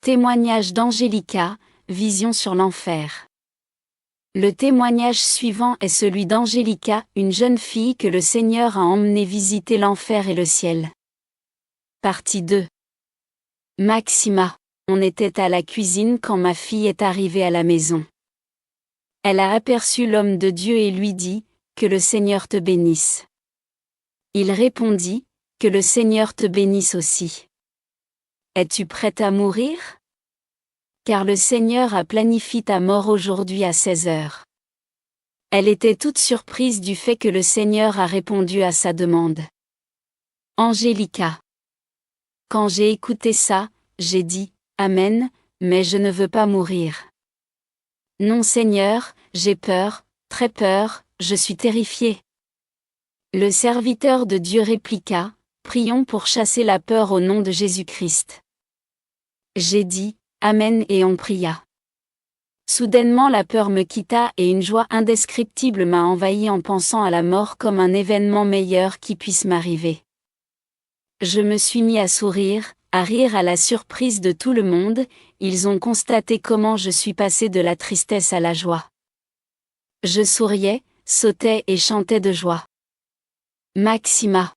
Témoignage d'Angélica, vision sur l'enfer. Le témoignage suivant est celui d'Angélica, une jeune fille que le Seigneur a emmenée visiter l'enfer et le ciel. Partie 2. Maxima. On était à la cuisine quand ma fille est arrivée à la maison. Elle a aperçu l'homme de Dieu et lui dit, « Que le Seigneur te bénisse. » Il répondit, « Que le Seigneur te bénisse aussi. » « Es-tu prête à mourir ? Car le Seigneur a planifié ta mort aujourd'hui à 16 heures. » Elle était toute surprise du fait que le Seigneur a répondu à sa demande. Angélica. Quand j'ai écouté ça, j'ai dit, « Amen, mais je ne veux pas mourir. » Non Seigneur, j'ai peur, très peur, je suis terrifiée. Le serviteur de Dieu répliqua, « Prions pour chasser la peur au nom de Jésus-Christ. » J'ai dit, « Amen » et on pria. Soudainement la peur me quitta et une joie indescriptible m'a envahi en pensant à la mort comme un événement meilleur qui puisse m'arriver. Je me suis mis à sourire, à rire à la surprise de tout le monde, ils ont constaté comment je suis passé de la tristesse à la joie. Je souriais, sautais et chantais de joie. Maxima.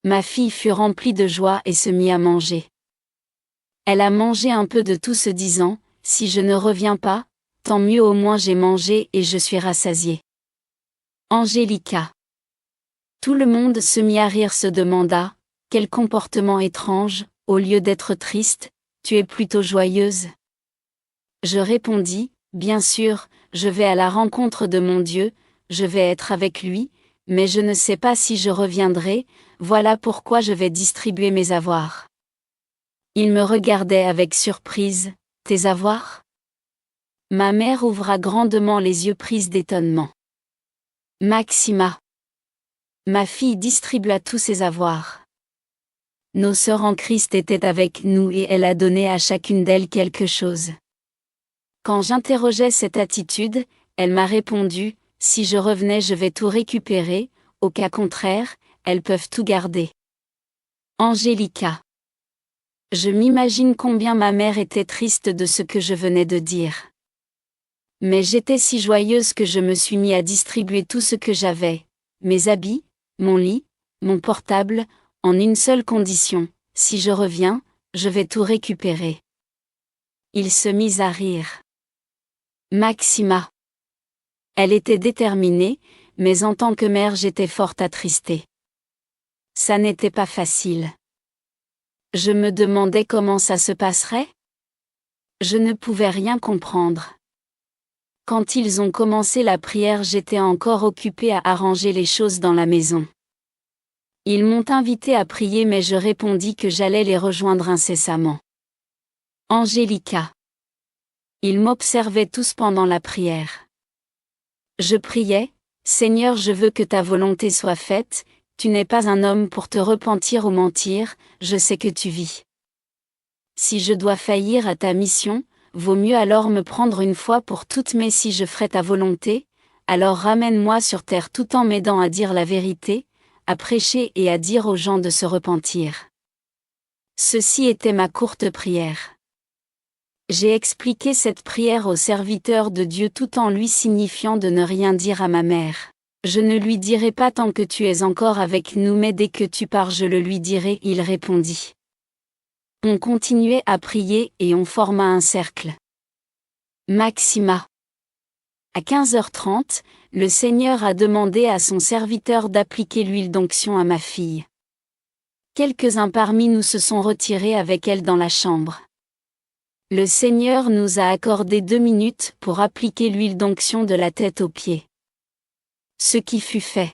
Ma fille fut remplie de joie et se mit à manger. Elle a mangé un peu de tout se disant, « Si je ne reviens pas, tant mieux au moins j'ai mangé et je suis rassasiée. » Angélica. Tout le monde se mit à rire se demanda, « Quel comportement étrange, au lieu d'être triste, tu es plutôt joyeuse. » Je répondis, « Bien sûr, je vais à la rencontre de mon Dieu, je vais être avec lui, mais je ne sais pas si je reviendrai, voilà pourquoi je vais distribuer mes avoirs. » Il me regardait avec surprise, « Tes avoirs ?» Ma mère ouvra grandement les yeux prise d'étonnement. Maxima. Ma fille distribua tous ses avoirs. Nos sœurs en Christ étaient avec nous et elle a donné à chacune d'elles quelque chose. Quand j'interrogeais cette attitude, elle m'a répondu, « Si je revenais je vais tout récupérer, au cas contraire, elles peuvent tout garder. » Angélica. Je m'imagine combien ma mère était triste de ce que je venais de dire. Mais j'étais si joyeuse que je me suis mis à distribuer tout ce que j'avais, mes habits, mon lit, mon portable, en une seule condition, si je reviens, je vais tout récupérer. Ils se mirent à rire. Maxima. Elle était déterminée, mais en tant que mère j'étais fort attristée. Ça n'était pas facile. Je me demandais comment ça se passerait. Je ne pouvais rien comprendre. Quand ils ont commencé la prière, j'étais encore occupée à arranger les choses dans la maison. Ils m'ont invité à prier mais je répondis que j'allais les rejoindre incessamment. Angélica. Ils m'observaient tous pendant la prière. Je priais, « Seigneur, je veux que ta volonté soit faite, tu n'es pas un homme pour te repentir ou mentir, je sais que tu vis. Si je dois faillir à ta mission, vaut mieux alors me prendre une fois pour toutes, mais si je ferai ta volonté, alors ramène-moi sur terre tout en m'aidant à dire la vérité, à prêcher et à dire aux gens de se repentir. » Ceci était ma courte prière. J'ai expliqué cette prière au serviteur de Dieu tout en lui signifiant de ne rien dire à ma mère. Je ne lui dirai pas tant que tu es encore avec nous, mais dès que tu pars je le lui dirai, il répondit. On continuait à prier et on forma un cercle. Maxima. À 15h30, le Seigneur a demandé à son serviteur d'appliquer l'huile d'onction à ma fille. Quelques-uns parmi nous se sont retirés avec elle dans la chambre. Le Seigneur nous a accordé 2 minutes pour appliquer l'huile d'onction de la tête aux pieds. Ce qui fut fait.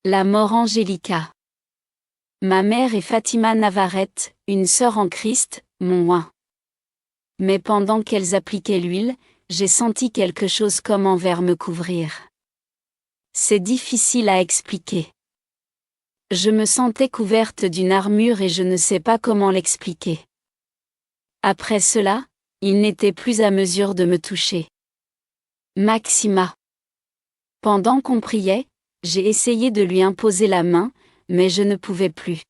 La mort Angélica. Ma mère et Fatima Navarrete, une sœur en Christ, m'ont oint. Mais pendant qu'elles appliquaient l'huile, j'ai senti quelque chose comme un verre me couvrir. C'est difficile à expliquer. Je me sentais couverte d'une armure et je ne sais pas comment l'expliquer. Après cela, il n'était plus à mesure de me toucher. Maxima. Pendant qu'on priait, j'ai essayé de lui imposer la main, mais je ne pouvais plus.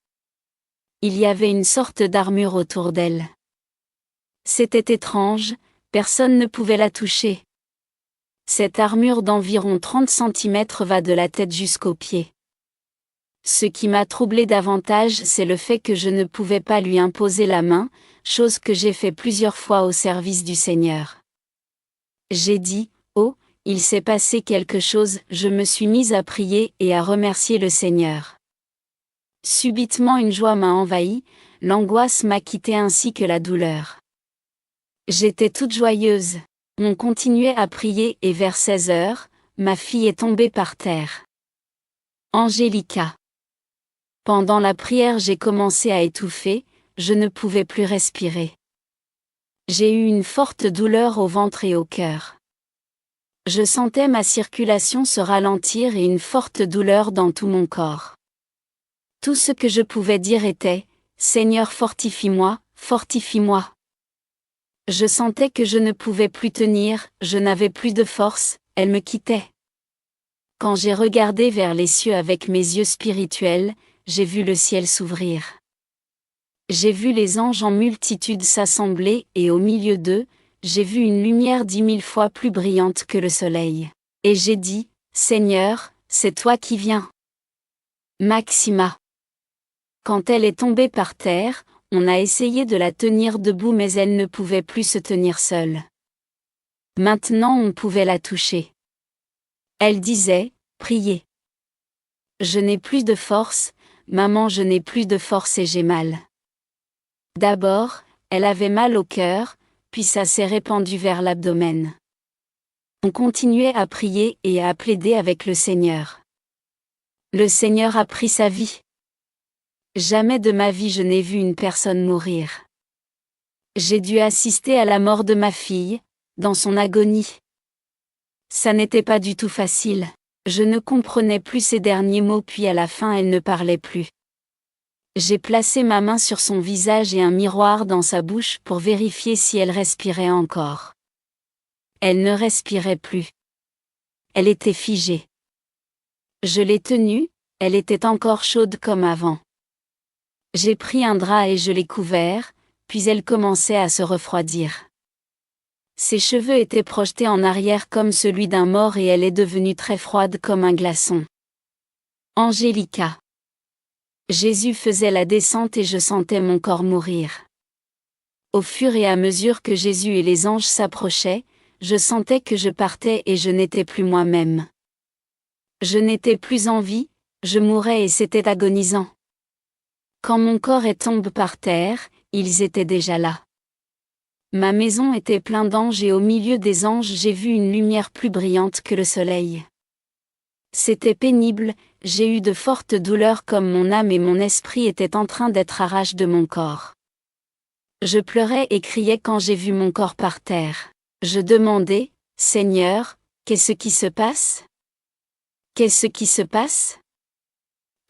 Il y avait une sorte d'armure autour d'elle. C'était étrange, personne ne pouvait la toucher. Cette armure d'environ 30 centimètres va de la tête jusqu'aux pieds. Ce qui m'a troublé davantage, c'est le fait que je ne pouvais pas lui imposer la main, chose que j'ai fait plusieurs fois au service du Seigneur. J'ai dit, oh, il s'est passé quelque chose, je me suis mise à prier et à remercier le Seigneur. Subitement une joie m'a envahi, l'angoisse m'a quitté ainsi que la douleur. J'étais toute joyeuse. On continuait à prier et vers 16 heures, ma fille est tombée par terre. Angélica. Pendant la prière j'ai commencé à étouffer, je ne pouvais plus respirer. J'ai eu une forte douleur au ventre et au cœur. Je sentais ma circulation se ralentir et une forte douleur dans tout mon corps. Tout ce que je pouvais dire était « Seigneur, fortifie-moi, fortifie-moi ». Je sentais que je ne pouvais plus tenir, je n'avais plus de force, elle me quittait. Quand j'ai regardé vers les cieux avec mes yeux spirituels, j'ai vu le ciel s'ouvrir. J'ai vu les anges en multitude s'assembler et au milieu d'eux, j'ai vu une lumière 10 000 fois plus brillante que le soleil. Et j'ai dit, Seigneur, c'est toi qui viens. Maxima. Quand elle est tombée par terre, on a essayé de la tenir debout mais elle ne pouvait plus se tenir seule. Maintenant on pouvait la toucher. Elle disait, priez. Je n'ai plus de force, maman, je n'ai plus de force et j'ai mal. D'abord, elle avait mal au cœur, puis ça s'est répandu vers l'abdomen. On continuait à prier et à plaider avec le Seigneur. Le Seigneur a pris sa vie. Jamais de ma vie je n'ai vu une personne mourir. J'ai dû assister à la mort de ma fille, dans son agonie. Ça n'était pas du tout facile. Je ne comprenais plus ses derniers mots puis à la fin elle ne parlait plus. J'ai placé ma main sur son visage et un miroir dans sa bouche pour vérifier si elle respirait encore. Elle ne respirait plus. Elle était figée. Je l'ai tenue, elle était encore chaude comme avant. J'ai pris un drap et je l'ai couvert, puis elle commençait à se refroidir. Ses cheveux étaient projetés en arrière comme celui d'un mort et elle est devenue très froide comme un glaçon. Angélica. Jésus faisait la descente et je sentais mon corps mourir. Au fur et à mesure que Jésus et les anges s'approchaient, je sentais que je partais et je n'étais plus moi-même. Je n'étais plus en vie, je mourais et c'était agonisant. Quand mon corps tombe par terre, ils étaient déjà là. Ma maison était pleine d'anges et au milieu des anges j'ai vu une lumière plus brillante que le soleil. C'était pénible, j'ai eu de fortes douleurs comme mon âme et mon esprit étaient en train d'être arrachés de mon corps. Je pleurais et criais quand j'ai vu mon corps par terre. Je demandais, Seigneur, qu'est-ce qui se passe? Qu'est-ce qui se passe?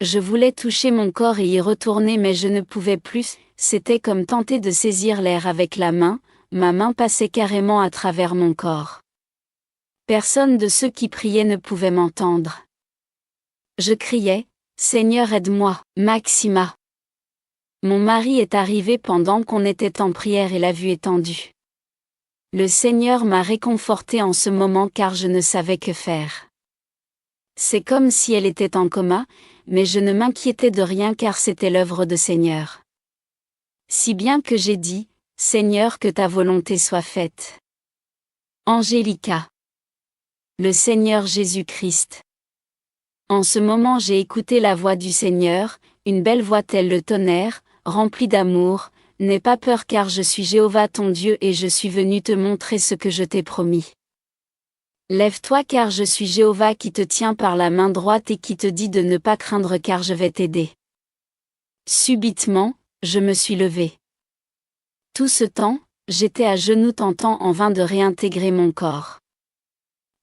Je voulais toucher mon corps et y retourner mais je ne pouvais plus, c'était comme tenter de saisir l'air avec la main, ma main passait carrément à travers mon corps. Personne de ceux qui priaient ne pouvait m'entendre. Je criais, Seigneur aide-moi, Maxima. Mon mari est arrivé pendant qu'on était en prière et l'a vue étendue. Le Seigneur m'a réconforté en ce moment car je ne savais que faire. C'est comme si elle était en coma, mais je ne m'inquiétais de rien car c'était l'œuvre de Seigneur. Si bien que j'ai dit, Seigneur, que ta volonté soit faite. Angélica. Le Seigneur Jésus-Christ. En ce moment j'ai écouté la voix du Seigneur, une belle voix telle le tonnerre, remplie d'amour, n'aie pas peur car je suis Jéhovah ton Dieu et je suis venu te montrer ce que je t'ai promis. Lève-toi car je suis Jéhovah qui te tient par la main droite et qui te dit de ne pas craindre car je vais t'aider. Subitement, je me suis levée. Tout ce temps, j'étais à genoux tentant en vain de réintégrer mon corps.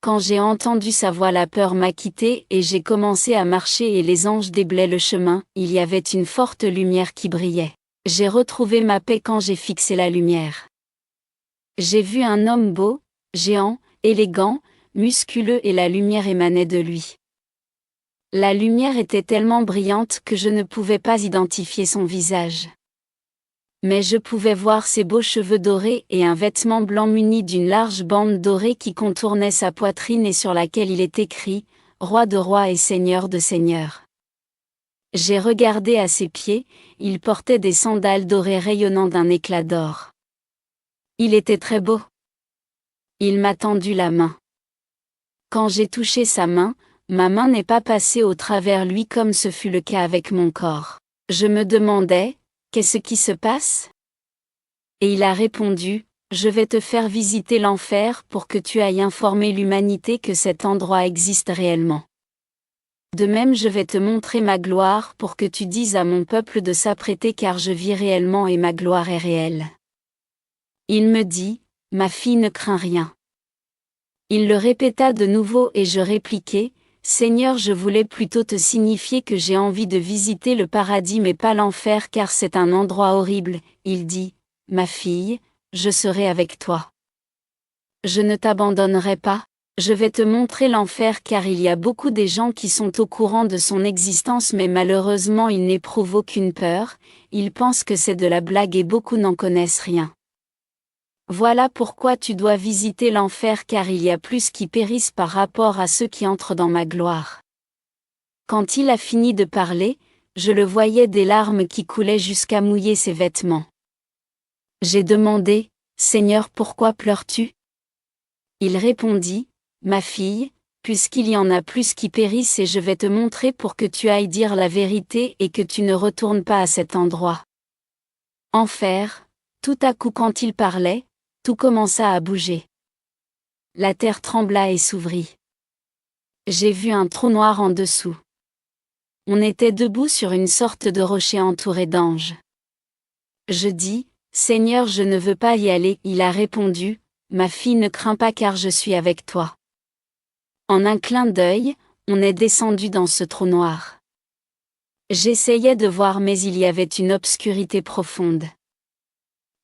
Quand j'ai entendu sa voix, la peur m'a quitté et j'ai commencé à marcher et les anges déblayaient le chemin, il y avait une forte lumière qui brillait. J'ai retrouvé ma paix quand j'ai fixé la lumière. J'ai vu un homme beau, géant, élégant, musculeux et la lumière émanait de lui. La lumière était tellement brillante que je ne pouvais pas identifier son visage. Mais je pouvais voir ses beaux cheveux dorés et un vêtement blanc muni d'une large bande dorée qui contournait sa poitrine et sur laquelle il est écrit « Roi de rois et Seigneur de seigneurs ». J'ai regardé à ses pieds, il portait des sandales dorées rayonnant d'un éclat d'or. Il était très beau. Il m'a tendu la main. Quand j'ai touché sa main, ma main n'est pas passée au travers lui comme ce fut le cas avec mon corps. Je me demandais, qu'est-ce qui se passe? Et il a répondu, je vais te faire visiter l'enfer pour que tu ailles informer l'humanité que cet endroit existe réellement. De même je vais te montrer ma gloire pour que tu dises à mon peuple de s'apprêter car je vis réellement et ma gloire est réelle. Il me dit, ma fille ne crains rien. Il le répéta de nouveau et je répliquai, Seigneur je voulais plutôt te signifier que j'ai envie de visiter le paradis mais pas l'enfer car c'est un endroit horrible. Il dit, ma fille, je serai avec toi. Je ne t'abandonnerai pas. Je vais te montrer l'enfer car il y a beaucoup des gens qui sont au courant de son existence mais malheureusement ils n'éprouvent aucune peur, ils pensent que c'est de la blague et beaucoup n'en connaissent rien. Voilà pourquoi tu dois visiter l'enfer car il y a plus qui périssent par rapport à ceux qui entrent dans ma gloire. Quand il a fini de parler, je le voyais des larmes qui coulaient jusqu'à mouiller ses vêtements. J'ai demandé, Seigneur pourquoi pleures-tu? Il répondit, ma fille, puisqu'il y en a plus qui périssent et je vais te montrer pour que tu ailles dire la vérité et que tu ne retournes pas à cet endroit. Enfer, tout à coup quand il parlait, tout commença à bouger. La terre trembla et s'ouvrit. J'ai vu un trou noir en dessous. On était debout sur une sorte de rocher entouré d'anges. Je dis, Seigneur je ne veux pas y aller. Il a répondu, ma fille ne crains pas car je suis avec toi. En un clin d'œil, on est descendu dans ce trou noir. J'essayais de voir mais il y avait une obscurité profonde.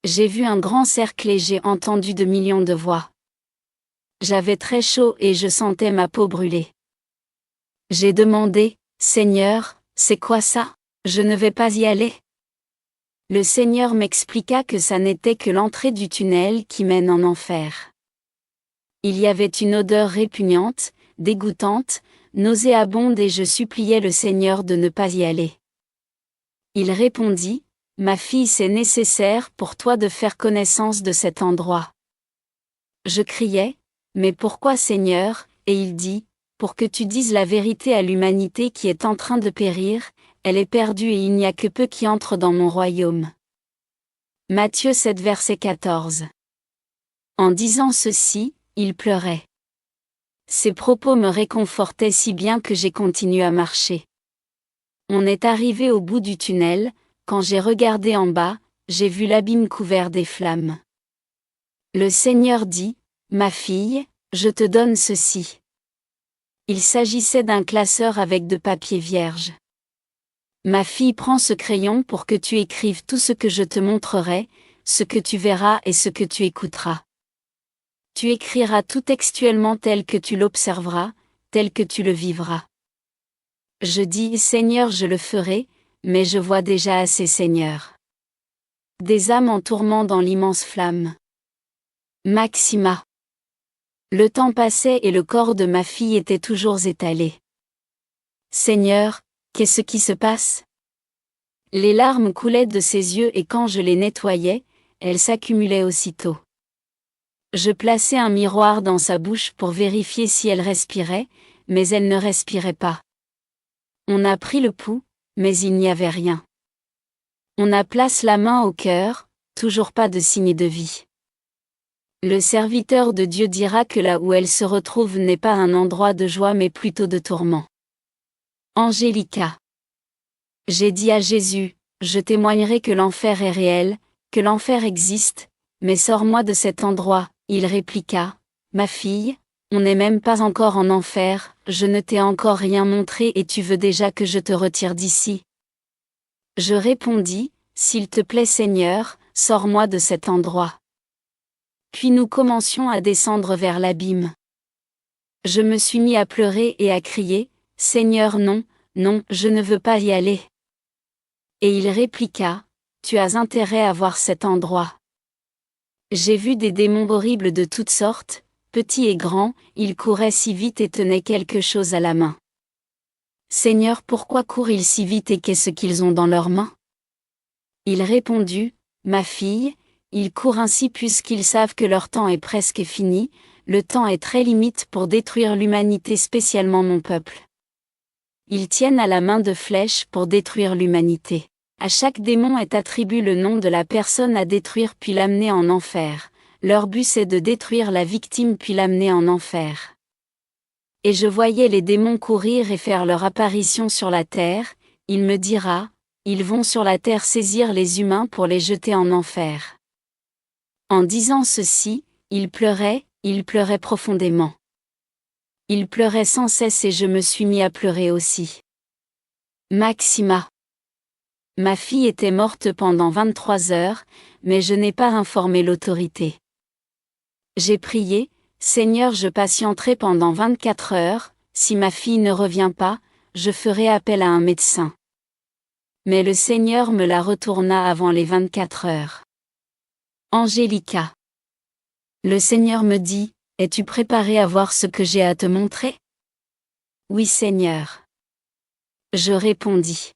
J'ai vu un grand cercle et j'ai entendu de millions de voix. J'avais très chaud et je sentais ma peau brûler. J'ai demandé, Seigneur, c'est quoi ça? Je ne vais pas y aller. Le Seigneur m'expliqua que ça n'était que l'entrée du tunnel qui mène en enfer. Il y avait une odeur répugnante, dégoûtante, nauséabonde et je suppliais le Seigneur de ne pas y aller. Il répondit, ma fille c'est nécessaire pour toi de faire connaissance de cet endroit. Je criais, mais pourquoi Seigneur? Et il dit, pour que tu dises la vérité à l'humanité qui est en train de périr, elle est perdue et il n'y a que peu qui entrent dans mon royaume. Matthieu 7 verset 14. En disant ceci, il pleurait. Ses propos me réconfortaient si bien que j'ai continué à marcher. On est arrivé au bout du tunnel, quand j'ai regardé en bas, j'ai vu l'abîme couvert des flammes. Le Seigneur dit, ma fille, je te donne ceci. Il s'agissait d'un classeur avec de papier vierge. Ma fille prends ce crayon pour que tu écrives tout ce que je te montrerai, ce que tu verras et ce que tu écouteras. Tu écriras tout textuellement tel que tu l'observeras, tel que tu le vivras. Je dis Seigneur je le ferai, mais je vois déjà assez Seigneur. Des âmes en tourment dans l'immense flamme. Maxima. Le temps passait et le corps de ma fille était toujours étalé. Seigneur, qu'est-ce qui se passe? Les larmes coulaient de ses yeux et quand je les nettoyais, elles s'accumulaient aussitôt. Je plaçai un miroir dans sa bouche pour vérifier si elle respirait, mais elle ne respirait pas. On a pris le pouls, mais il n'y avait rien. On a placé la main au cœur, toujours pas de signe de vie. Le serviteur de Dieu dira que là où elle se retrouve n'est pas un endroit de joie mais plutôt de tourment. Angélica. J'ai dit à Jésus, je témoignerai que l'enfer est réel, que l'enfer existe, mais sors-moi de cet endroit. Il répliqua, ma fille, on n'est même pas encore en enfer, je ne t'ai encore rien montré et tu veux déjà que je te retire d'ici. Je répondis, s'il te plaît Seigneur, sors-moi de cet endroit. Puis nous commencions à descendre vers l'abîme. Je me suis mis à pleurer et à crier, Seigneur non, non, je ne veux pas y aller. Et il répliqua, tu as intérêt à voir cet endroit. J'ai vu des démons horribles de toutes sortes, petits et grands, ils couraient si vite et tenaient quelque chose à la main. Seigneur, pourquoi courent-ils si vite et qu'est-ce qu'ils ont dans leurs mains? Il répondit, ma fille, ils courent ainsi puisqu'ils savent que leur temps est presque fini, le temps est très limite pour détruire l'humanité, spécialement mon peuple. Ils tiennent à la main de flèches pour détruire l'humanité. À chaque démon est attribué le nom de la personne à détruire puis l'amener en enfer. Leur but c'est de détruire la victime puis l'amener en enfer. Et je voyais les démons courir et faire leur apparition sur la terre, il me dira, ils vont sur la terre saisir les humains pour les jeter en enfer. En disant ceci, il pleurait profondément. Il pleurait sans cesse et je me suis mis à pleurer aussi. Maxima. Ma fille était morte pendant 23 heures, mais je n'ai pas informé l'autorité. J'ai prié, Seigneur, je patienterai pendant 24 heures, si ma fille ne revient pas, je ferai appel à un médecin. Mais le Seigneur me la retourna avant les 24 heures. Angélica. Le Seigneur me dit, es-tu préparée à voir ce que j'ai à te montrer? Oui, Seigneur. Je répondis.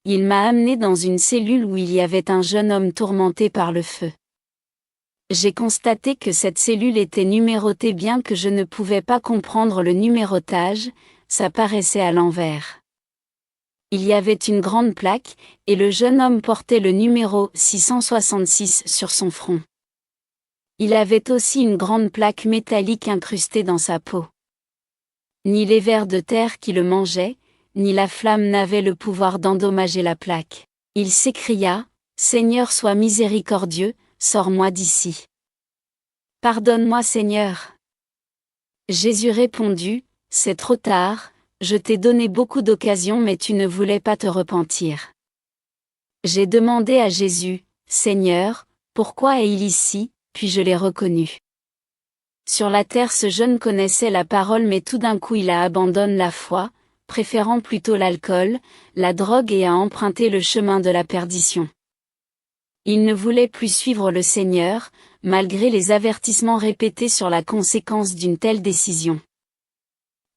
Il m'a amené dans une cellule où il y avait un jeune homme tourmenté par le feu. J'ai constaté que cette cellule était numérotée bien que je ne pouvais pas comprendre le numérotage, ça paraissait à l'envers. Il y avait une grande plaque, et le jeune homme portait le numéro 666 sur son front. Il avait aussi une grande plaque métallique incrustée dans sa peau. Ni les vers de terre qui le mangeaient, ni la flamme n'avaient le pouvoir d'endommager la plaque. Il s'écria, « Seigneur, sois miséricordieux, sors-moi d'ici. » « Pardonne-moi, Seigneur. » Jésus répondit, « C'est trop tard, je t'ai donné beaucoup d'occasions mais tu ne voulais pas te repentir. » J'ai demandé à Jésus, « Seigneur, pourquoi est-il ici ?» Puis je l'ai reconnu. Sur la terre ce jeune connaissait la parole mais tout d'un coup il a abandonné la foi, préférant plutôt l'alcool, la drogue et a emprunté le chemin de la perdition. Il ne voulait plus suivre le Seigneur, malgré les avertissements répétés sur la conséquence d'une telle décision.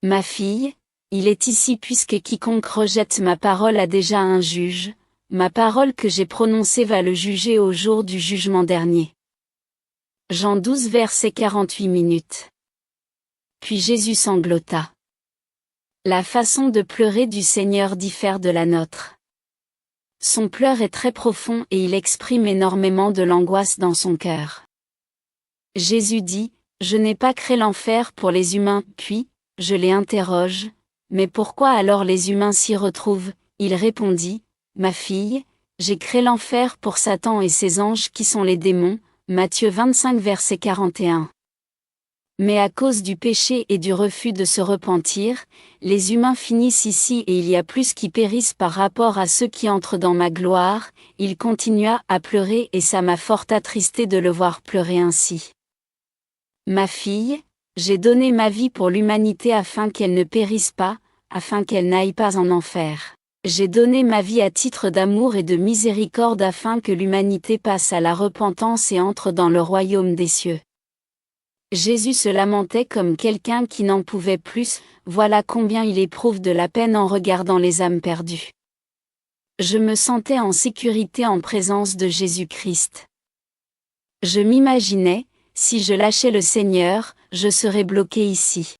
Ma fille, il est ici puisque quiconque rejette ma parole a déjà un juge, ma parole que j'ai prononcée va le juger au jour du jugement dernier. Jean 12 verset 48 minutes. Puis Jésus sanglota. La façon de pleurer du Seigneur diffère de la nôtre. Son pleur est très profond et il exprime énormément de l'angoisse dans son cœur. Jésus dit, « Je n'ai pas créé l'enfer pour les humains » puis, je les interroge, « Mais pourquoi alors les humains s'y retrouvent ?» Il répondit, « Ma fille, j'ai créé l'enfer pour Satan et ses anges qui sont les démons » Matthieu 25 verset 41. Mais à cause du péché et du refus de se repentir, les humains finissent ici et il y a plus qui périssent par rapport à ceux qui entrent dans ma gloire. Il continua à pleurer et ça m'a fort attristé de le voir pleurer ainsi. Ma fille, j'ai donné ma vie pour l'humanité afin qu'elle ne périsse pas, afin qu'elle n'aille pas en enfer. J'ai donné ma vie à titre d'amour et de miséricorde afin que l'humanité passe à la repentance et entre dans le royaume des cieux. Jésus se lamentait comme quelqu'un qui n'en pouvait plus, voilà combien il éprouve de la peine en regardant les âmes perdues. Je me sentais en sécurité en présence de Jésus-Christ. Je m'imaginais, si je lâchais le Seigneur, je serais bloqué ici.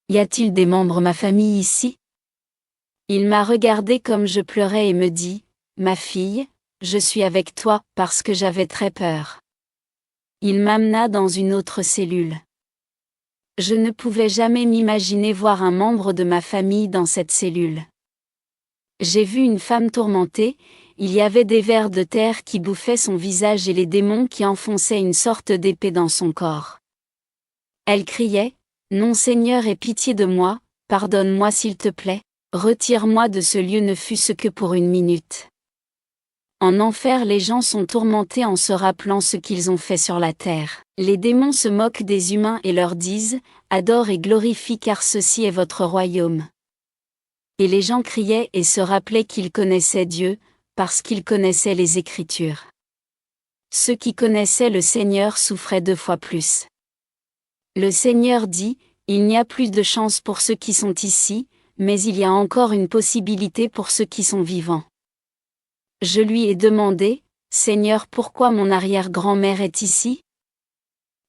Y a-t-il des membres de ma famille ici? Il m'a regardé comme je pleurais et me dit, « Ma fille, je suis avec toi parce que j'avais très peur. » Il m'amena dans une autre cellule. Je ne pouvais jamais m'imaginer voir un membre de ma famille dans cette cellule. J'ai vu une femme tourmentée, il y avait des vers de terre qui bouffaient son visage et les démons qui enfonçaient une sorte d'épée dans son corps. Elle criait, « Non Seigneur, aie pitié de moi, pardonne-moi s'il te plaît, retire-moi de ce lieu ne fût-ce que pour une minute. » En enfer les gens sont tourmentés en se rappelant ce qu'ils ont fait sur la terre. Les démons se moquent des humains et leur disent, « Adore et glorifie car ceci est votre royaume. » Et les gens criaient et se rappelaient qu'ils connaissaient Dieu, parce qu'ils connaissaient les Écritures. Ceux qui connaissaient le Seigneur souffraient 2 fois plus. Le Seigneur dit, il n'y a plus de chance pour ceux qui sont ici, mais il y a encore une possibilité pour ceux qui sont vivants. Je lui ai demandé, Seigneur, pourquoi mon arrière-grand-mère est ici?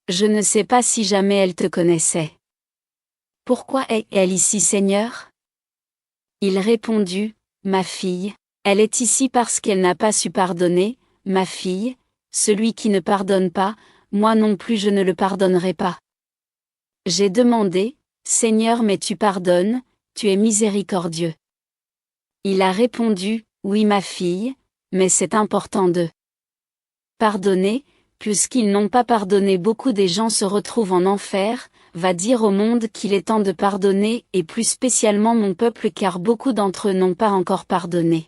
Je ne sais pas si jamais elle te connaissait. Pourquoi est-elle ici, Seigneur? Il répondit, ma fille, elle est ici parce qu'elle n'a pas su pardonner, ma fille, celui qui ne pardonne pas, moi non plus je ne le pardonnerai pas. J'ai demandé, Seigneur, mais tu pardonnes, tu es miséricordieux. Il a répondu, oui ma fille, mais c'est important de pardonner, puisqu'ils n'ont pas pardonné. Beaucoup des gens se retrouvent en enfer, va dire au monde qu'il est temps de pardonner, et plus spécialement mon peuple car beaucoup d'entre eux n'ont pas encore pardonné.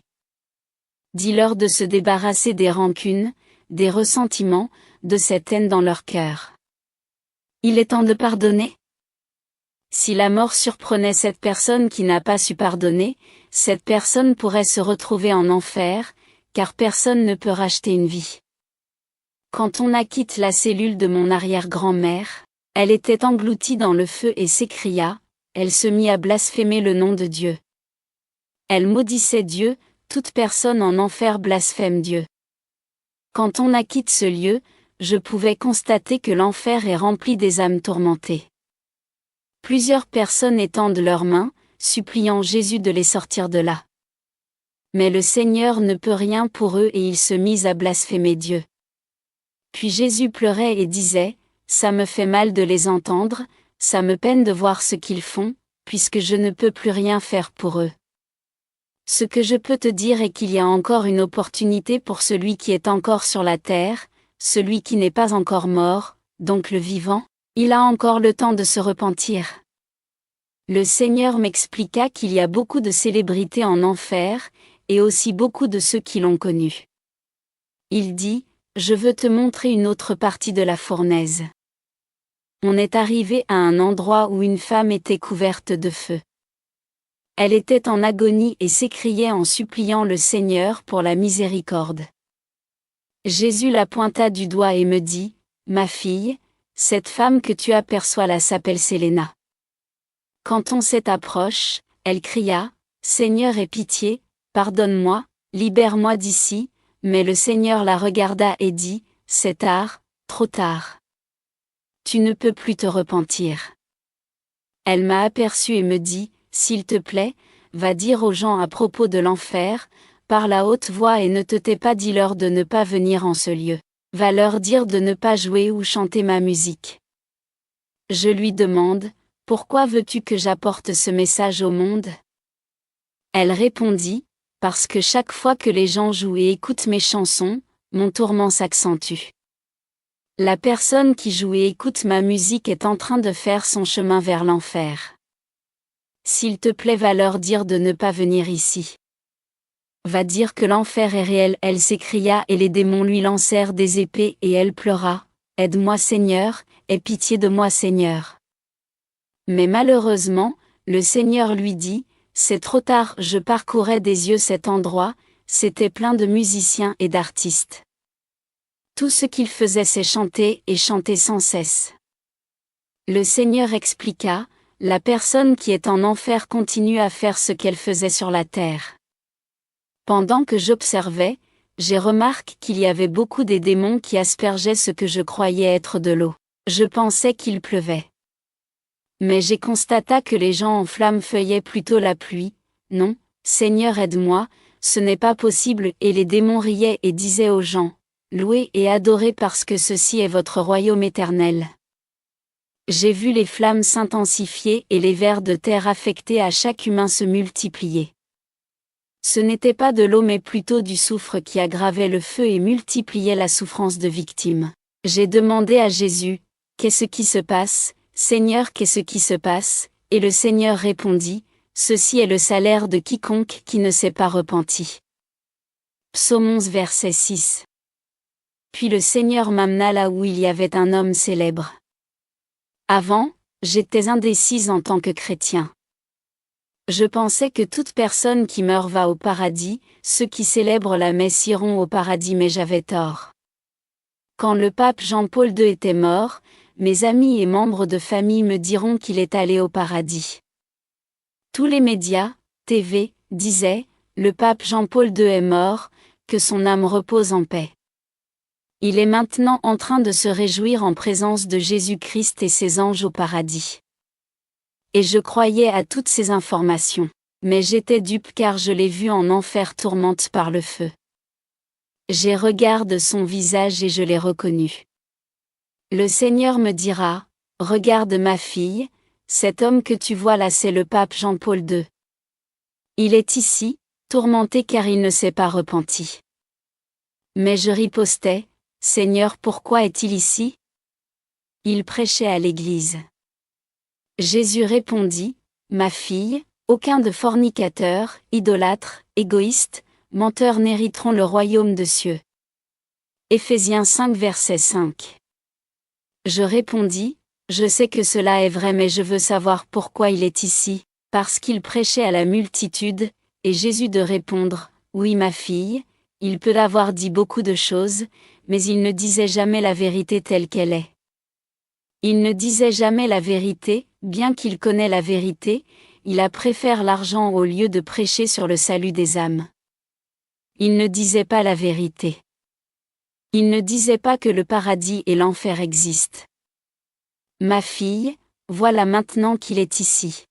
Dis-leur de se débarrasser des rancunes, des ressentiments, de cette haine dans leur cœur. Il est temps de pardonner? Si la mort surprenait cette personne qui n'a pas su pardonner, cette personne pourrait se retrouver en enfer, car personne ne peut racheter une vie. Quand on a quitté la cellule de mon arrière-grand-mère, elle était engloutie dans le feu et s'écria, elle se mit à blasphémer le nom de Dieu. Elle maudissait Dieu, toute personne en enfer blasphème Dieu. Quand on a quitté ce lieu, je pouvais constater que l'enfer est rempli des âmes tourmentées. Plusieurs personnes étendent leurs mains, suppliant Jésus de les sortir de là. Mais le Seigneur ne peut rien pour eux et ils se misent à blasphémer Dieu. Puis Jésus pleurait et disait, ça me fait mal de les entendre, ça me peine de voir ce qu'ils font, puisque je ne peux plus rien faire pour eux. Ce que je peux te dire est qu'il y a encore une opportunité pour celui qui est encore sur la terre, celui qui n'est pas encore mort, donc le vivant, il a encore le temps de se repentir. Le Seigneur m'expliqua qu'il y a beaucoup de célébrités en enfer, et aussi beaucoup de ceux qui l'ont connu. Il dit, je veux te montrer une autre partie de la fournaise. On est arrivé à un endroit où une femme était couverte de feu. Elle était en agonie et s'écriait en suppliant le Seigneur pour la miséricorde. Jésus la pointa du doigt et me dit, ma fille, cette femme que tu aperçois là s'appelle Séléna. Quand on s'est approché, elle cria, Seigneur aie pitié, pardonne-moi, libère-moi d'ici, mais le Seigneur la regarda et dit, c'est tard, trop tard. Tu ne peux plus te repentir. Elle m'a aperçu et me dit, s'il te plaît, va dire aux gens à propos de l'enfer, parle à haute voix et ne te tais pas, dis-leur de ne pas venir en ce lieu. Va leur dire de ne pas jouer ou chanter ma musique. Je lui demande, pourquoi veux-tu que j'apporte ce message au monde? Elle répondit, parce que chaque fois que les gens jouent et écoutent mes chansons, mon tourment s'accentue. La personne qui joue et écoute ma musique est en train de faire son chemin vers l'enfer. S'il te plaît, va leur dire de ne pas venir ici. Va dire que l'enfer est réel, elle s'écria et les démons lui lancèrent des épées et elle pleura, aide-moi Seigneur, aie pitié de moi Seigneur. Mais malheureusement, le Seigneur lui dit, c'est trop tard, je parcourais des yeux cet endroit, c'était plein de musiciens et d'artistes. Tout ce qu'ils faisaient c'est chanter et chanter sans cesse. Le Seigneur expliqua, la personne qui est en enfer continue à faire ce qu'elle faisait sur la terre. Pendant que j'observais, j'ai remarqué qu'il y avait beaucoup des démons qui aspergeaient ce que je croyais être de l'eau. Je pensais qu'il pleuvait. Mais j'ai constaté que les gens en flammes feuillaient plutôt la pluie. Non, Seigneur aide-moi, ce n'est pas possible, et les démons riaient et disaient aux gens, louez et adorez parce que ceci est votre royaume éternel. J'ai vu les flammes s'intensifier et les vers de terre affectés à chaque humain se multiplier. Ce n'était pas de l'eau mais plutôt du soufre qui aggravait le feu et multipliait la souffrance de victimes. J'ai demandé à Jésus, qu'est-ce qui se passe, Seigneur, qu'est-ce qui se passe, et le Seigneur répondit, ceci est le salaire de quiconque qui ne s'est pas repenti. Psaume 11 verset 6. Puis le Seigneur m'amena là où il y avait un homme célèbre. Avant, j'étais indécise en tant que chrétien. Je pensais que toute personne qui meurt va au paradis, ceux qui célèbrent la messe iront au paradis, mais j'avais tort. Quand le pape Jean-Paul II était mort, mes amis et membres de famille me diront qu'il est allé au paradis. Tous les médias, TV, disaient, le pape Jean-Paul II est mort, que son âme repose en paix. Il est maintenant en train de se réjouir en présence de Jésus-Christ et ses anges au paradis. Et je croyais à toutes ces informations, mais j'étais dupe car je l'ai vu en enfer tourmente par le feu. J'ai regardé son visage et je l'ai reconnu. Le Seigneur me dira, regarde ma fille, cet homme que tu vois là c'est le pape Jean-Paul II. Il est ici, tourmenté car il ne s'est pas repenti. Mais je ripostais, Seigneur, pourquoi est-il ici? Il prêchait à l'église. Jésus répondit, ma fille, aucun de fornicateurs, idolâtres, égoïstes, menteurs n'hériteront le royaume de cieux. Éphésiens 5 verset 5. Je répondis, je sais que cela est vrai mais je veux savoir pourquoi il est ici, parce qu'il prêchait à la multitude, et Jésus de répondre, oui ma fille, il peut avoir dit beaucoup de choses, mais il ne disait jamais la vérité telle qu'elle est. Il ne disait jamais la vérité, bien qu'il connaît la vérité, il a préféré l'argent au lieu de prêcher sur le salut des âmes. Il ne disait pas la vérité. Il ne disait pas que le paradis et l'enfer existent. Ma fille, voilà maintenant qu'il est ici.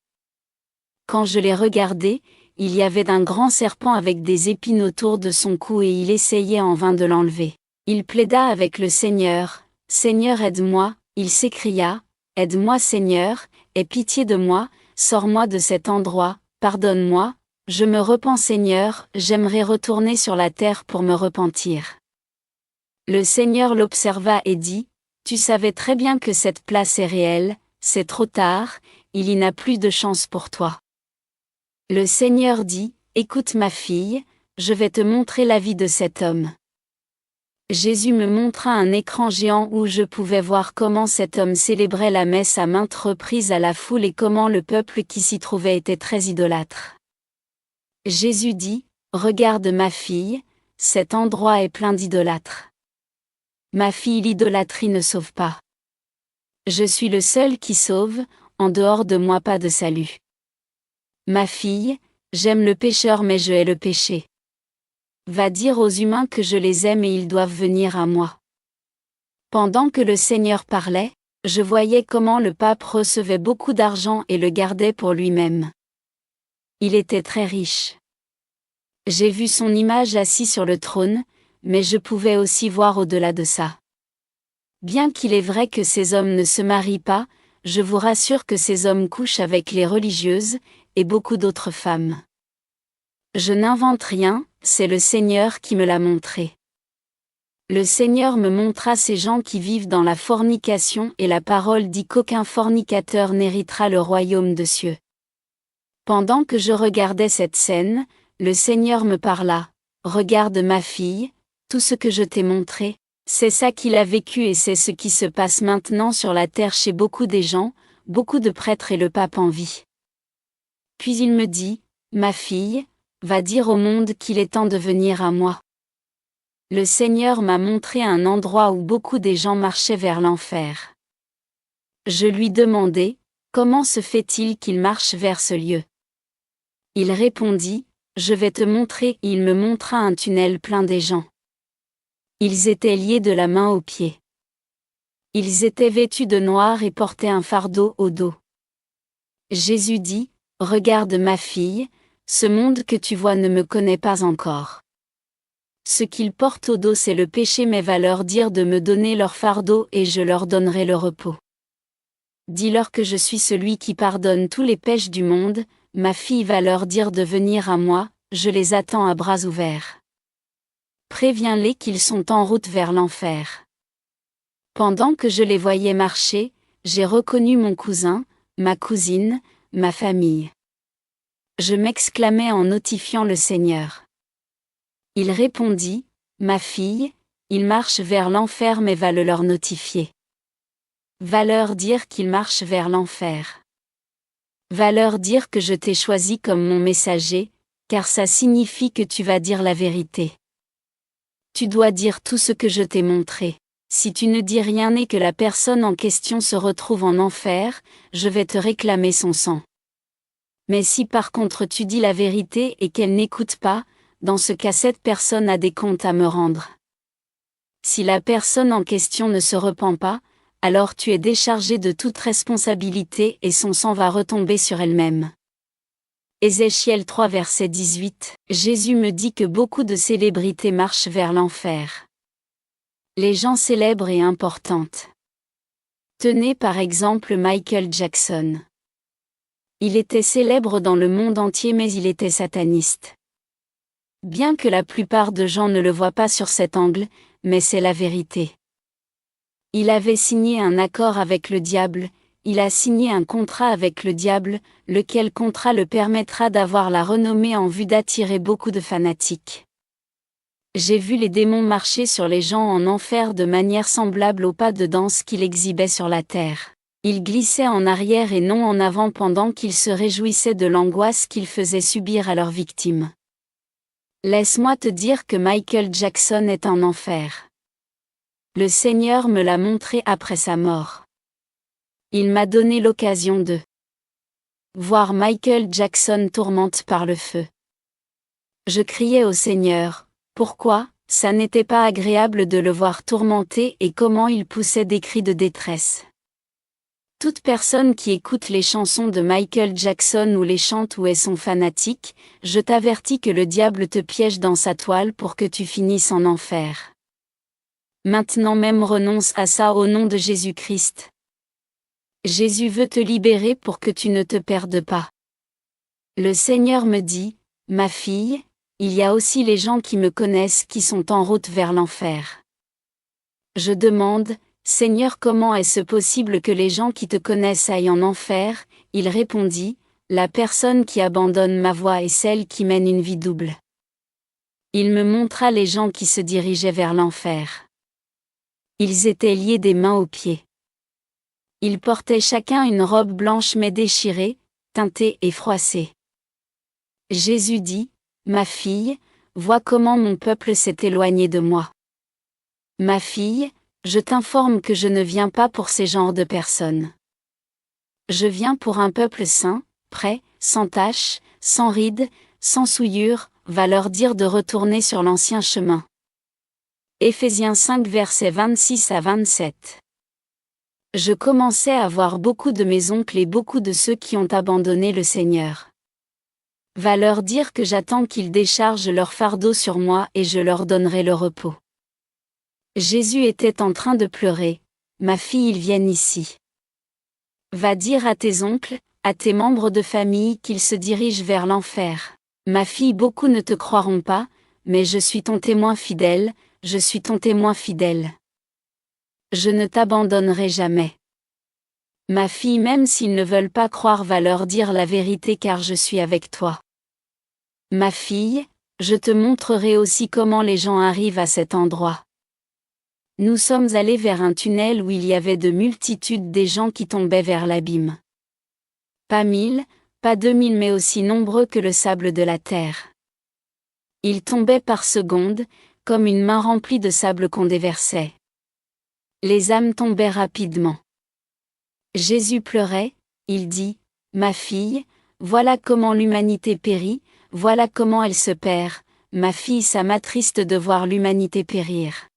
Quand je l'ai regardé, il y avait un grand serpent avec des épines autour de son cou et il essayait en vain de l'enlever. Il plaida avec le Seigneur, Seigneur aide-moi, il s'écria, aide-moi Seigneur, aie pitié de moi, sors-moi de cet endroit, pardonne-moi, je me repens Seigneur, j'aimerais retourner sur la terre pour me repentir. Le Seigneur l'observa et dit, tu savais très bien que cette place est réelle, c'est trop tard, il y n'a plus de chance pour toi. Le Seigneur dit, écoute ma fille, je vais te montrer la vie de cet homme. Jésus me montra un écran géant où je pouvais voir comment cet homme célébrait la messe à maintes reprises à la foule et comment le peuple qui s'y trouvait était très idolâtre. Jésus dit, regarde ma fille, cet endroit est plein d'idolâtres. Ma fille, l'idolâtrie ne sauve pas. Je suis le seul qui sauve, en dehors de moi pas de salut. Ma fille, j'aime le pécheur mais je hais le péché. Va dire aux humains que je les aime et ils doivent venir à moi. Pendant que le Seigneur parlait, je voyais comment le pape recevait beaucoup d'argent et le gardait pour lui-même. Il était très riche. J'ai vu son image assis sur le trône, mais je pouvais aussi voir au-delà de ça. Bien qu'il est vrai que ces hommes ne se marient pas, je vous rassure que ces hommes couchent avec les religieuses, et beaucoup d'autres femmes. Je n'invente rien, c'est le Seigneur qui me l'a montré. Le Seigneur me montra ces gens qui vivent dans la fornication et la parole dit qu'aucun fornicateur n'héritera le royaume de cieux. Pendant que je regardais cette scène, le Seigneur me parla, regarde ma fille, tout ce que je t'ai montré, c'est ça qu'il a vécu et c'est ce qui se passe maintenant sur la terre chez beaucoup des gens, beaucoup de prêtres et le pape en vie. Puis il me dit, ma fille, va dire au monde qu'il est temps de venir à moi. Le Seigneur m'a montré un endroit où beaucoup des gens marchaient vers l'enfer. Je lui demandai, comment se fait-il qu'ils marchent vers ce lieu? Il répondit, je vais te montrer. Il me montra un tunnel plein des gens. Ils étaient liés de la main aux pieds. Ils étaient vêtus de noir et portaient un fardeau au dos. Jésus dit, regarde ma fille, ce monde que tu vois ne me connaît pas encore. Ce qu'ils portent au dos c'est le péché mais va leur dire de me donner leur fardeau et je leur donnerai le repos. Dis-leur que je suis celui qui pardonne tous les péchés du monde, ma fille va leur dire de venir à moi, je les attends à bras ouverts. Préviens-les qu'ils sont en route vers l'enfer. Pendant que je les voyais marcher, j'ai reconnu mon cousin, ma cousine, ma famille. Je m'exclamais en notifiant le Seigneur. Il répondit, ma fille, ils marchent vers l'enfer mais va le leur notifier. Va leur dire qu'ils marchent vers l'enfer. Va leur dire que je t'ai choisi comme mon messager, car ça signifie que tu vas dire la vérité. Tu dois dire tout ce que je t'ai montré. Si tu ne dis rien et que la personne en question se retrouve en enfer, je vais te réclamer son sang. Mais si par contre tu dis la vérité et qu'elle n'écoute pas, dans ce cas cette personne a des comptes à me rendre. Si la personne en question ne se repent pas, alors tu es déchargé de toute responsabilité et son sang va retomber sur elle-même. Ézéchiel 3 verset 18, Jésus me dit que beaucoup de célébrités marchent vers l'enfer. Les gens célèbres et importantes. Tenez par exemple Michael Jackson. Il était célèbre dans le monde entier mais il était sataniste. Bien que la plupart de gens ne le voient pas sur cet angle, mais c'est la vérité. Il avait signé un accord avec le diable, il a signé un contrat avec le diable, lequel contrat le permettra d'avoir la renommée en vue d'attirer beaucoup de fanatiques. J'ai vu les démons marcher sur les gens en enfer de manière semblable au pas de danse qu'il exhibait sur la terre. Ils glissaient en arrière et non en avant pendant qu'ils se réjouissaient de l'angoisse qu'ils faisaient subir à leurs victimes. Laisse-moi te dire que Michael Jackson est en enfer. Le Seigneur me l'a montré après sa mort. Il m'a donné l'occasion de voir Michael Jackson tourmente par le feu. Je criais au Seigneur, pourquoi, ça n'était pas agréable de le voir tourmenté et comment il poussait des cris de détresse. Toute personne qui écoute les chansons de Michael Jackson ou les chante ou est son fanatique, je t'avertis que le diable te piège dans sa toile pour que tu finisses en enfer. Maintenant même renonce à ça au nom de Jésus-Christ. Jésus veut te libérer pour que tu ne te perdes pas. Le Seigneur me dit, ma fille, il y a aussi les gens qui me connaissent qui sont en route vers l'enfer. Je demande, Seigneur, comment est-ce possible que les gens qui te connaissent aillent en enfer? Il répondit, la personne qui abandonne ma voie est celle qui mène une vie double. Il me montra les gens qui se dirigeaient vers l'enfer. Ils étaient liés des mains aux pieds. Ils portaient chacun une robe blanche mais déchirée, teintée et froissée. Jésus dit, ma fille, vois comment mon peuple s'est éloigné de moi. Ma fille, je t'informe que je ne viens pas pour ces genres de personnes. Je viens pour un peuple saint, prêt, sans tache, sans rides, sans souillure, va leur dire de retourner sur l'ancien chemin. Éphésiens 5 versets 26 à 27. Je commençais à voir beaucoup de mes oncles et beaucoup de ceux qui ont abandonné le Seigneur. Va leur dire que j'attends qu'ils déchargent leur fardeau sur moi et je leur donnerai le repos. Jésus était en train de pleurer, ma fille, ils viennent ici. Va dire à tes oncles, à tes membres de famille qu'ils se dirigent vers l'enfer. Ma fille, beaucoup ne te croiront pas, mais je suis ton témoin fidèle, je suis ton témoin fidèle. Je ne t'abandonnerai jamais. Ma fille, même s'ils ne veulent pas croire, va leur dire la vérité car je suis avec toi. Ma fille, je te montrerai aussi comment les gens arrivent à cet endroit. Nous sommes allés vers un tunnel où il y avait de multitudes des gens qui tombaient vers l'abîme. Pas 1000, pas 2000 mais aussi nombreux que le sable de la terre. Ils tombaient par seconde, comme une main remplie de sable qu'on déversait. Les âmes tombaient rapidement. Jésus pleurait, il dit, ma fille, voilà comment l'humanité périt, voilà comment elle se perd, ma fille, ça m'attriste de voir l'humanité périr.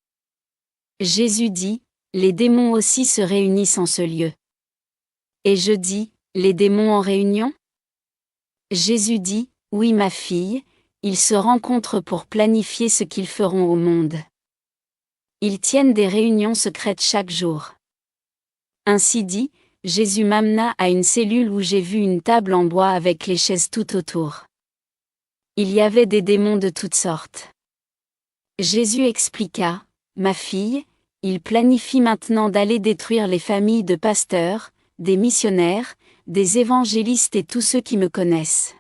Jésus dit, les démons aussi se réunissent en ce lieu. Et je dis, les démons en réunion? Jésus dit, oui ma fille, ils se rencontrent pour planifier ce qu'ils feront au monde. Ils tiennent des réunions secrètes chaque jour. Ainsi dit, Jésus m'amena à une cellule où j'ai vu une table en bois avec les chaises tout autour. Il y avait des démons de toutes sortes. Jésus expliqua, ma fille, ils planifient maintenant d'aller détruire les familles de pasteurs, des missionnaires, des évangélistes et tous ceux qui me connaissent.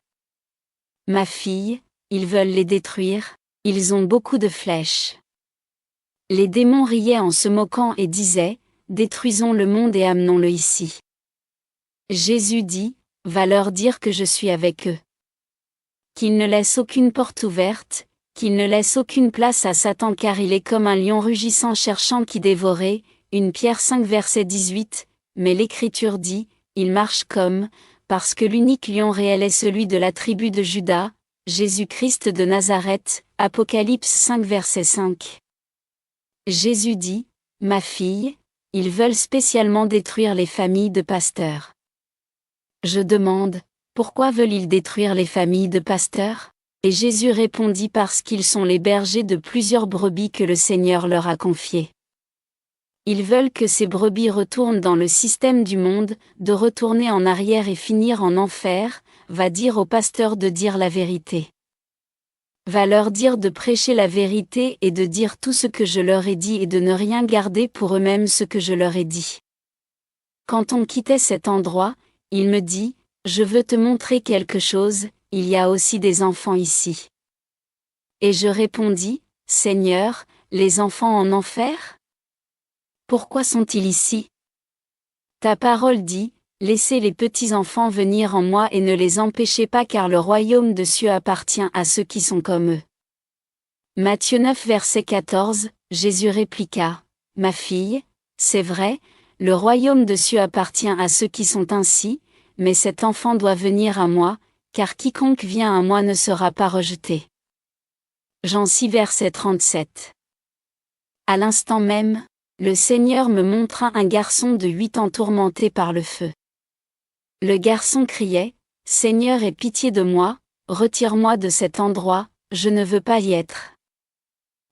Ma fille, ils veulent les détruire, ils ont beaucoup de flèches. Les démons riaient en se moquant et disaient, détruisons le monde et amenons-le ici. Jésus dit, va leur dire que je suis avec eux. Qu'ils ne laissent aucune porte ouverte, qu'ils ne laissent aucune place à Satan car il est comme un lion rugissant cherchant qui dévorer, 1 Pierre 5 verset 18, mais l'Écriture dit, il marche comme, parce que l'unique lion réel est celui de la tribu de Juda, Jésus-Christ de Nazareth, Apocalypse 5 verset 5. Jésus dit, ma fille, ils veulent spécialement détruire les familles de pasteurs. Je demande, pourquoi veulent-ils détruire les familles de pasteurs? Et Jésus répondit parce qu'ils sont les bergers de plusieurs brebis que le Seigneur leur a confiées. Ils veulent que ces brebis retournent dans le système du monde, de retourner en arrière et finir en enfer, va dire aux pasteurs de dire la vérité. Va leur dire de prêcher la vérité et de dire tout ce que je leur ai dit et de ne rien garder pour eux-mêmes ce que je leur ai dit. Quand on quittait cet endroit, il me dit, je veux te montrer quelque chose, il y a aussi des enfants ici. Et je répondis, Seigneur, les enfants en enfer? Pourquoi sont-ils ici? Ta parole dit, laissez les petits enfants venir en moi et ne les empêchez pas car le royaume de cieux appartient à ceux qui sont comme eux. Matthieu 9 verset 14, Jésus répliqua, ma fille, c'est vrai, le royaume de cieux appartient à ceux qui sont ainsi, mais cet enfant doit venir à moi, car quiconque vient à moi ne sera pas rejeté. Jean 6 verset 37. À l'instant même, le Seigneur me montra un garçon de 8 ans tourmenté par le feu. Le garçon criait, Seigneur aie pitié de moi, retire-moi de cet endroit, je ne veux pas y être.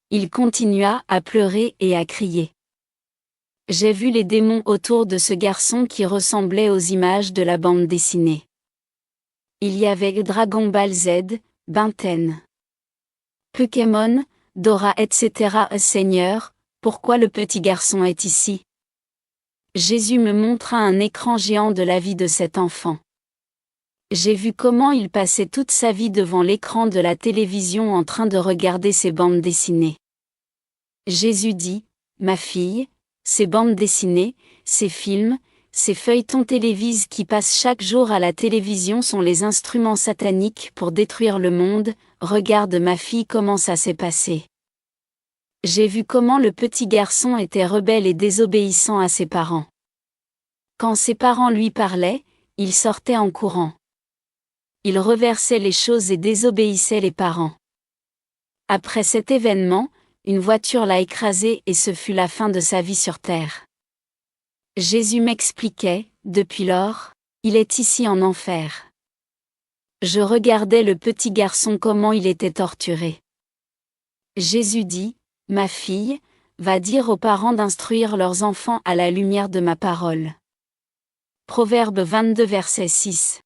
Il continua à pleurer et à crier. J'ai vu les démons autour de ce garçon qui ressemblaient aux images de la bande dessinée. Il y avait Dragon Ball Z, Ben 10, Pokémon, Dora etc. Seigneur, pourquoi le petit garçon est ici? Jésus me montra un écran géant de la vie de cet enfant. J'ai vu comment il passait toute sa vie devant l'écran de la télévision en train de regarder ses bandes dessinées. Jésus dit, ma fille, ces bandes dessinées, ces films, ces feuilletons télévisés qui passent chaque jour à la télévision sont les instruments sataniques pour détruire le monde, regarde ma fille comment ça s'est passé. J'ai vu comment le petit garçon était rebelle et désobéissant à ses parents. Quand ses parents lui parlaient, il sortait en courant. Il reversait les choses et désobéissait les parents. Après cet événement, une voiture l'a écrasé et ce fut la fin de sa vie sur terre. Jésus m'expliquait, depuis lors, il est ici en enfer. Je regardais le petit garçon comment il était torturé. Jésus dit, ma fille, va dire aux parents d'instruire leurs enfants à la lumière de ma parole. Proverbe 22 verset 6.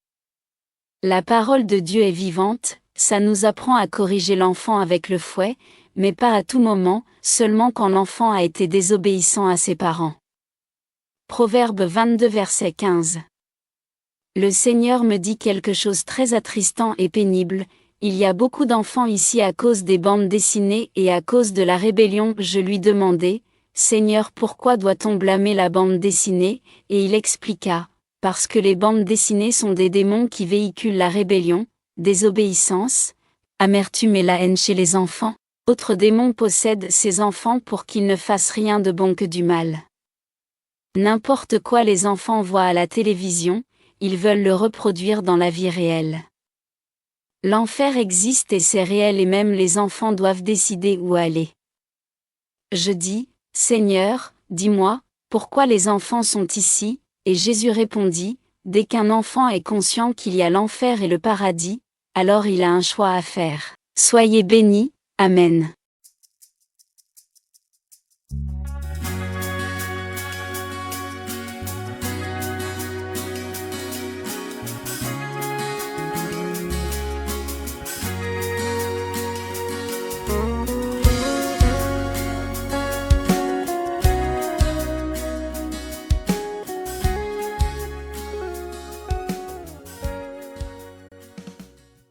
La parole de Dieu est vivante, ça nous apprend à corriger l'enfant avec le fouet, mais pas à tout moment, seulement quand l'enfant a été désobéissant à ses parents. Proverbe 22 verset 15. Le Seigneur me dit quelque chose très attristant et pénible, il y a beaucoup d'enfants ici à cause des bandes dessinées et à cause de la rébellion. Je lui demandai, Seigneur, pourquoi doit-on blâmer la bande dessinée? Et il expliqua, parce que les bandes dessinées sont des démons qui véhiculent la rébellion, désobéissance, amertume et la haine chez les enfants. Autres démons possèdent ces enfants pour qu'ils ne fassent rien de bon que du mal. N'importe quoi les enfants voient à la télévision, ils veulent le reproduire dans la vie réelle. L'enfer existe et c'est réel et même les enfants doivent décider où aller. Je dis, Seigneur, dis-moi, pourquoi les enfants sont ici? Et Jésus répondit, dès qu'un enfant est conscient qu'il y a l'enfer et le paradis, alors il a un choix à faire. Soyez bénis, Amen.